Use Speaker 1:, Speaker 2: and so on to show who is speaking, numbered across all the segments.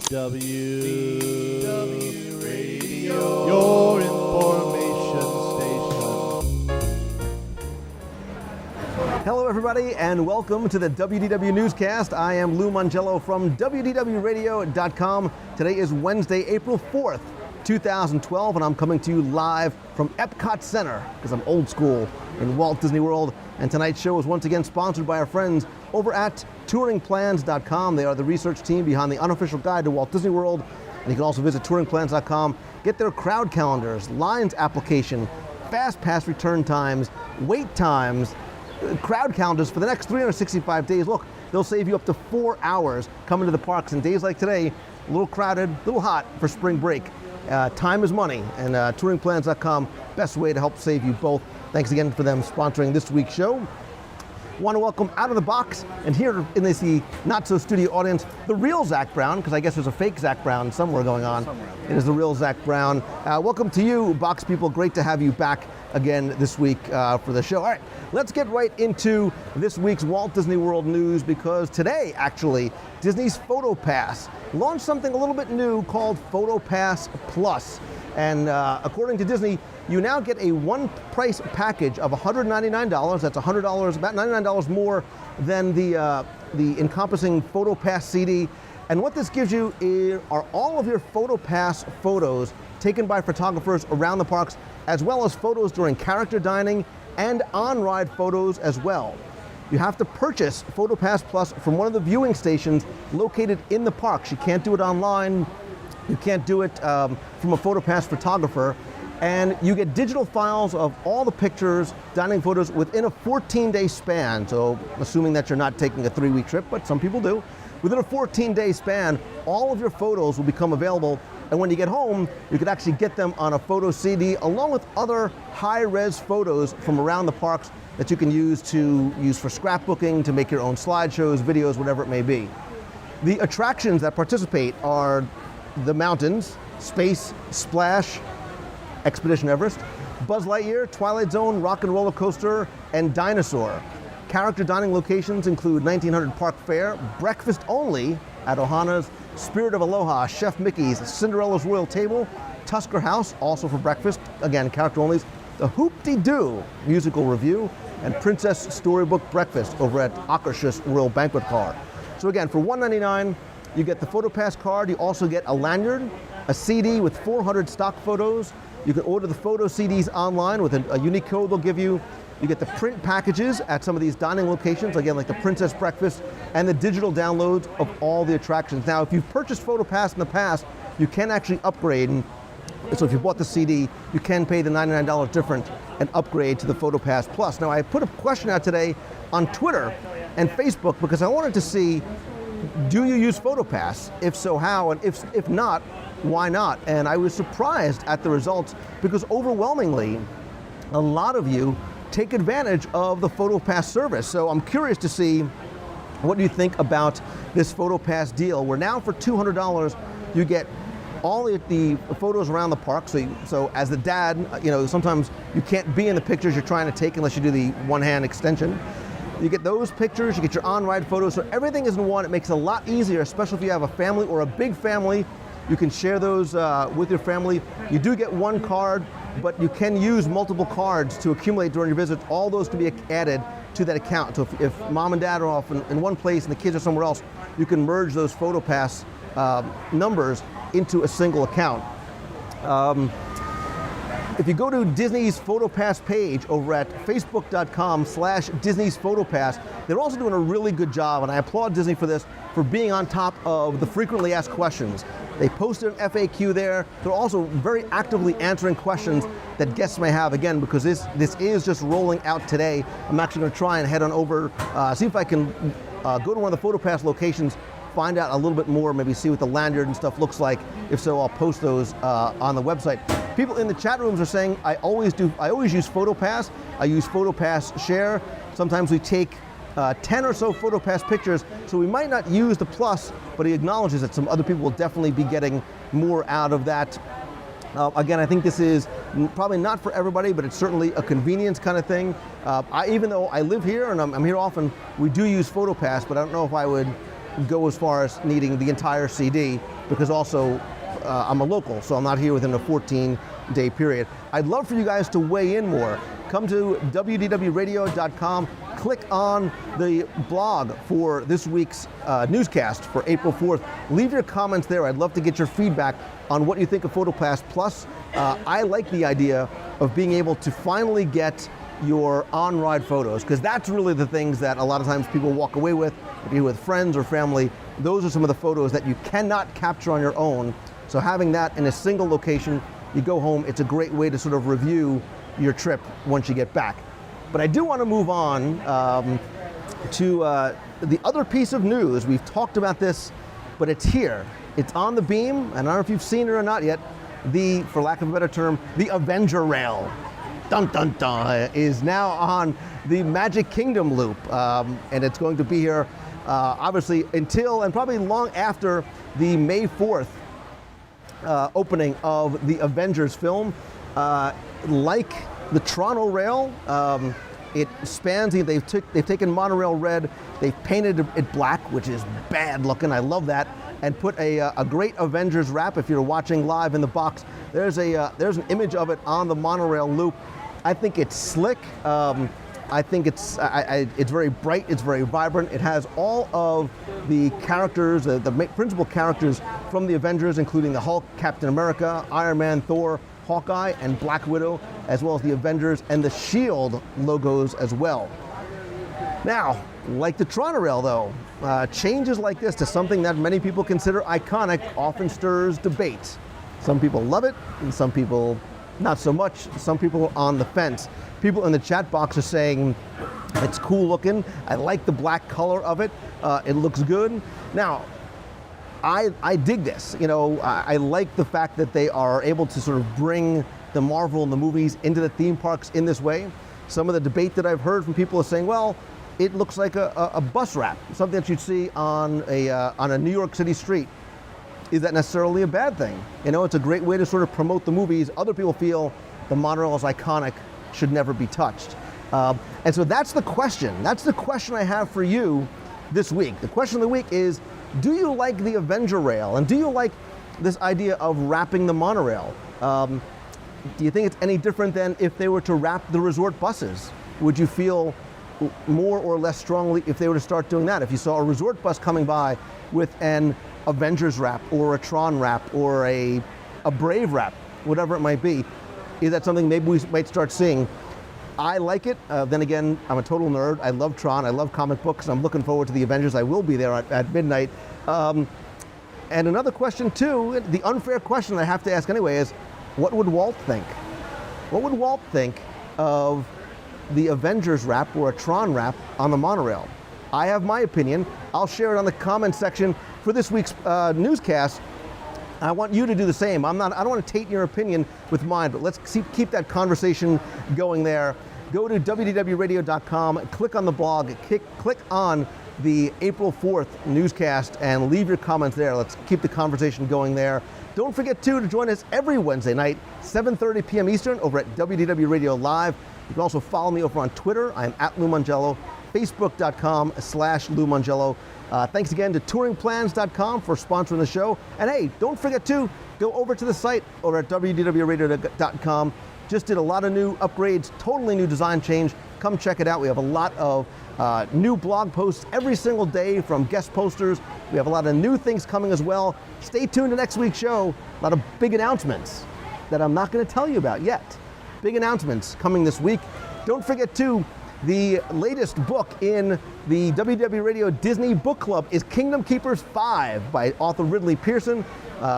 Speaker 1: WDW Radio, your information station.
Speaker 2: Hello everybody and welcome to the WDW Newscast. I am Lou Mangello from WDWRadio.com. Today is Wednesday, April 4th, 2012, and I'm coming to you live from Epcot Center because I'm old school in Walt Disney World. And tonight's show is once again sponsored by our friends over at touringplans.com. They are the research team behind the unofficial guide to Walt Disney World. And you can also visit touringplans.com, get their crowd calendars, lines application, fast pass return times, wait times, crowd calendars for the next 365 days. Look, they'll save you up to 4 hours coming to the parks. And days like today, a little crowded, a little hot for spring break. Time is money, and touringplans.com, best way to help save you both. Thanks again for them sponsoring this week's show. Want to welcome out of the box, and here in this not-so-studio audience, the real Zach Brown, because I guess there's a fake Zach Brown somewhere going on. It is the real Zach Brown. Welcome to you, box people. Great to have you back again this week for the show. All right, let's get right into this week's Walt Disney World news, because today, actually, Disney's PhotoPass launched something a little bit new called PhotoPass Plus. And according to Disney, you now get a one-price package of $199. That's $100, about $99 more than the encompassing PhotoPass CD. And what this gives you are all of your PhotoPass photos taken by photographers around the parks, as well as photos during character dining and on-ride photos as well. You have to purchase PhotoPass Plus from one of the viewing stations located in the parks. You can't do it online. You can't do it from a PhotoPass photographer. And you get digital files of all the pictures, dining photos within a 14-day span. So assuming that you're not taking a 3-week trip, but some people do. Within a 14-day span, all of your photos will become available. And when you get home, you can actually get them on a photo CD along with other high-res photos from around the parks that you can use for scrapbooking, to make your own slideshows, videos, whatever it may be. The attractions that participate are the mountains, Space, Splash, Expedition Everest, Buzz Lightyear, Twilight Zone, Rock and Roller Coaster, and Dinosaur. Character dining locations include 1900 Park Fair, breakfast only at Ohana's, Spirit of Aloha, Chef Mickey's, Cinderella's Royal Table, Tusker House, also for breakfast, again, character only, the Hoop-de-Doo musical review, and Princess Storybook Breakfast over at Akershus Royal Banquet Hall. So again, for $199, you get the PhotoPass card. You also get a lanyard, a CD with 400 stock photos. You can order the photo CDs online with a unique code they'll give you. You get the print packages at some of these dining locations, again, like the Princess Breakfast, and the digital downloads of all the attractions. Now, if you've purchased PhotoPass in the past, you can actually upgrade. And so if you bought the CD, you can pay the $99 difference and upgrade to the PhotoPass Plus. Now, I put a question out today on Twitter and Facebook because I wanted to see, do you use PhotoPass? If so, how? And if not, why not? And I was surprised at the results because overwhelmingly, a lot of you take advantage of the PhotoPass service. So I'm curious to see what you think about this PhotoPass deal, where now for $200, you get all the photos around the park. So as the dad, sometimes you can't be in the pictures you're trying to take unless you do the one-hand extension. You get those pictures, you get your on-ride photos, so everything is in one. It makes it a lot easier, especially if you have a family or a big family. You can share those with your family. You do get one card, but you can use multiple cards to accumulate during your visit. All those can be added to that account. So if mom and dad are off in one place and the kids are somewhere else, you can merge those PhotoPass numbers into a single account. If you go to Disney's PhotoPass page over at facebook.com/Disney's PhotoPass, they're also doing a really good job, and I applaud Disney for this, for being on top of the frequently asked questions. They posted an FAQ there. They're also very actively answering questions that guests may have, again, because this is just rolling out today. I'm actually going to try and head on over, see if I can go to one of the PhotoPass locations, find out a little bit more, maybe see what the lanyard and stuff looks like. If so, I'll post those on the website. People in the chat rooms are saying, I always use PhotoPass. I use PhotoPass Share. Sometimes we take 10 or so PhotoPass pictures, so we might not use the Plus, but he acknowledges that some other people will definitely be getting more out of that. Again, I think this is probably not for everybody, but it's certainly a convenience kind of thing. Even though I live here and I'm here often, we do use PhotoPass, but I don't know if I would go as far as needing the entire CD. because also I'm a local, so I'm not here within a 14-day period. I'd love for you guys to weigh in more. Come to WDWRadio.com, click on the blog for this week's newscast for April 4th. Leave your comments there. I'd love to get your feedback on what you think of PhotoPass Plus. I like the idea of being able to finally get your on-ride photos, because that's really the things that a lot of times people walk away with. If you're with friends or family, those are some of the photos that you cannot capture on your own. So having that in a single location, you go home, it's a great way to sort of review your trip once you get back. But I do want to move on to the other piece of news. We've talked about this, but it's here. It's on the beam, and I don't know if you've seen it or not yet. The, for lack of a better term, the Avenger rail, dun dun dun, is now on the Magic Kingdom loop, and it's going to be here obviously until and probably long after the May 4th opening of the Avengers film. Like the Toronto rail, it spans, they've taken Monorail red, they've painted it black, which is bad looking, I love that, and put a great Avengers wrap. If you're watching live in the box, there's an image of it on the Monorail loop. I think it's slick. I think it's very bright, it's very vibrant. It has all of the characters, the principal characters from the Avengers, including the Hulk, Captain America, Iron Man, Thor, Hawkeye, and Black Widow, as well as the Avengers and the SHIELD logos as well. Now, like the Toronto rail though, changes like this to something that many people consider iconic often stirs debate. Some people love it, and some people not so much. Some people are on the fence. People in the chat box are saying it's cool looking. I like the black color of it. It looks good. Now, I dig this. You know, I like the fact that they are able to sort of bring the Marvel and the movies into the theme parks in this way. Some of the debate that I've heard from people are saying, well, it looks like a bus wrap, something that you'd see on a New York City street. Is that necessarily a bad thing? You know, it's a great way to sort of promote the movies. Other people feel the monorail is iconic, should never be touched. And so that's the question. That's the question I have for you this week. The question of the week is, do you like the Avenger rail? And do you like this idea of wrapping the monorail? Do you think it's any different than if they were to wrap the resort buses? Would you feel more or less strongly if they were to start doing that? If you saw a resort bus coming by with an Avengers wrap or a Tron wrap or a Brave wrap, whatever it might be, is that something maybe we might start seeing? I like it. Then again, I'm a total nerd. I love Tron. I love comic books. I'm looking forward to the Avengers. I will be there at midnight. And another question too, the unfair question I have to ask anyway is, what would Walt think? What would Walt think of the Avengers wrap or a Tron wrap on the monorail? I have my opinion. I'll share it on the comments section for this week's newscast. I want you to do the same. I don't want to taint your opinion with mine, but let's keep that conversation going there. Go to WDWRadio.com, click on the blog, click on the April 4th newscast, and leave your comments there. Let's keep the conversation going there. Don't forget to join us every Wednesday night, 7:30 p.m. Eastern, over at WDW Radio Live. You can also follow me over on Twitter. I'm at Lou Mongello, Facebook.com/Lou Mongello. Thanks again to touringplans.com for sponsoring the show. And hey, don't forget to go over to the site over at WDWRadio.com. Just did a lot of new upgrades, totally new design change. Come check it out. We have a lot of new blog posts every single day from guest posters. We have a lot of new things coming as well. Stay tuned to next week's show. A lot of big announcements that I'm not going to tell you about yet. Big announcements coming this week. Don't forget to, the latest book in the WDW Radio Disney Book Club is Kingdom Keepers 5 by author Ridley Pearson.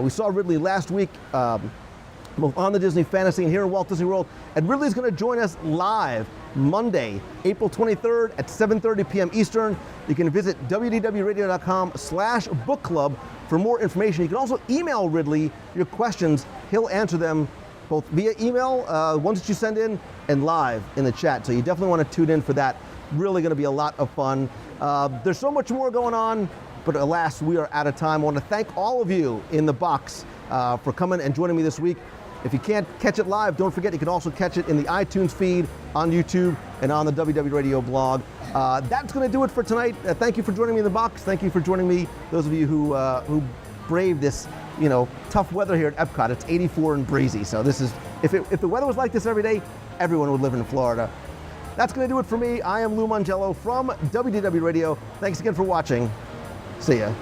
Speaker 2: We saw Ridley last week both on the Disney Fantasy and here in Walt Disney World. And Ridley's going to join us live Monday, April 23rd at 7:30 p.m. Eastern. You can visit WDWRadio.com/book club for more information. You can also email Ridley your questions. He'll answer them both via email, ones that you send in, and live in the chat. So you definitely want to tune in for that. Really going to be a lot of fun. There's so much more going on, but alas, we are out of time. I want to thank all of you in the box for coming and joining me this week. If you can't catch it live, don't forget you can also catch it in the iTunes feed, on YouTube, and on the WW Radio blog. That's going to do it for tonight. Thank you for joining me in the box. Thank you for joining me, those of you who brave this, tough weather here at Epcot. It's 84 and breezy. So this is, if the weather was like this every day, everyone would live in Florida. That's going to do it for me. I am Lou Mongello from WDW Radio. Thanks again for watching. See ya.